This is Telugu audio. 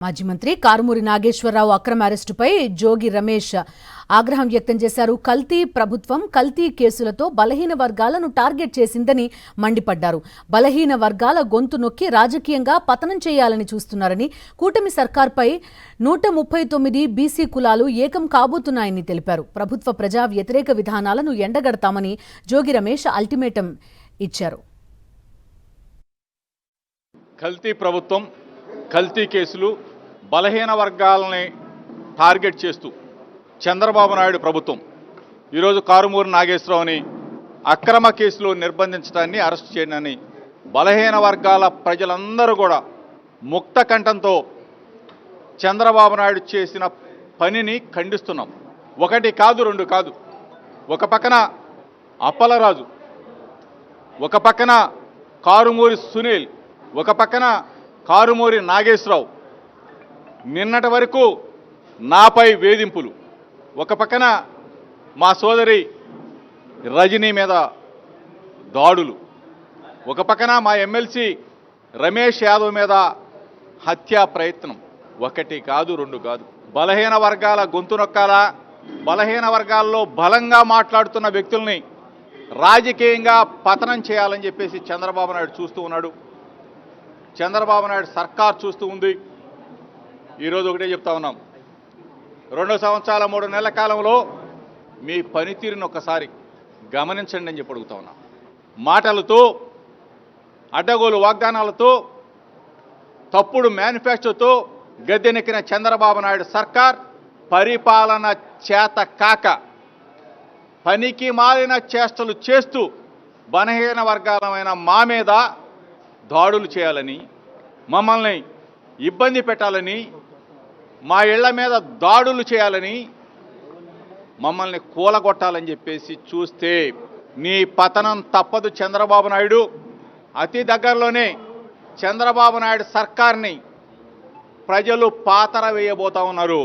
మాజీ మంత్రి కారుమూరి నాగేశ్వరరావు అక్రమ అరెస్టుపై జోగి రమేష్ ఆగ్రహం వ్యక్తం చేశారు. కల్తీ ప్రభుత్వం కల్తీ కేసులతో బలహీన వర్గాలను టార్గెట్ చేసిందని మండిపడ్డారు. బలహీన వర్గాల గొంతు నొక్కి రాజకీయంగా పతనం చేయాలని చూస్తున్నారని, కూటమి సర్కార్పై 139 బీసీ కులాలు ఏకం కాబోతున్నాయని తెలిపారు. ప్రభుత్వ ప్రజా వ్యతిరేక విధానాలను ఎండగడతామని జోగి రమేష్ అల్టిమేటం ఇచ్చారు. కల్తీ ప్రభుత్వం, కల్తీ కేసులు, బలహీన వర్గాలని టార్గెట్ చేస్తూ చంద్రబాబు నాయుడు ప్రభుత్వం ఈరోజు కారుమూరి నాగేశ్వరరావుని అక్రమ కేసులో నిర్బంధించడాన్ని, అరెస్ట్ చేయడాన్ని బలహీన వర్గాల ప్రజలందరూ కూడా ముక్త కంఠంతో చంద్రబాబు నాయుడు చేసిన పనిని ఖండిస్తున్నాం. ఒకటి కాదు, రెండు కాదు. ఒక పక్కన అప్పలరాజు, ఒక పక్కన కారుమూరి సునీల్, ఒక పక్కన కారుమూరి నాగేశ్వరరావు నిన్నటి వరకు నాపై వేధింపులు, ఒక పక్కన మా సోదరి రజనీ మీద దాడులు, ఒక పక్కన మా ఎమ్మెల్సీ రమేష్ యాదవ్ మీద హత్యా ప్రయత్నం. ఒకటి కాదు, రెండు కాదు. బలహీన వర్గాల గొంతు నొక్కాలా, బలహీన వర్గాల్లో బలంగా మాట్లాడుతున్న వ్యక్తుల్ని రాజకీయంగా పతనం చేయాలని చెప్పేసి చంద్రబాబు నాయుడు చూస్తూ ఉన్నాడు. చంద్రబాబు నాయుడు సర్కార్ చూస్తూ ఉంది. ఈరోజు ఒకటే చెప్తా ఉన్నాం, 2 సంవత్సరాల 3 నెలల కాలంలో మీ పనితీరుని ఒకసారి గమనించండి అని చెప్పి అడుగుతా ఉన్నాం. మాటలతో, అడ్డగోలు వాగ్దానాలతో, తప్పుడు మేనిఫెస్టోతో గద్దెనెక్కిన చంద్రబాబు నాయుడు సర్కార్ పరిపాలన చేత కాక పనికి మాలిన చేష్టలు చేస్తూ బలహీన వర్గాలమైన మా మీద దాడులు చేయాలని, మమ్మల్ని ఇబ్బంది పెట్టాలని, మా ఇళ్ల మీద దాడులు చేయాలని, మమ్మల్ని కూలగొట్టాలని చెప్పేసి చూస్తే నీ పతనం తప్పదు చంద్రబాబు నాయుడు. అతి దగ్గరలోనే చంద్రబాబు నాయుడు సర్కార్ని ప్రజలు పాతర వేయబోతా ఉన్నారు.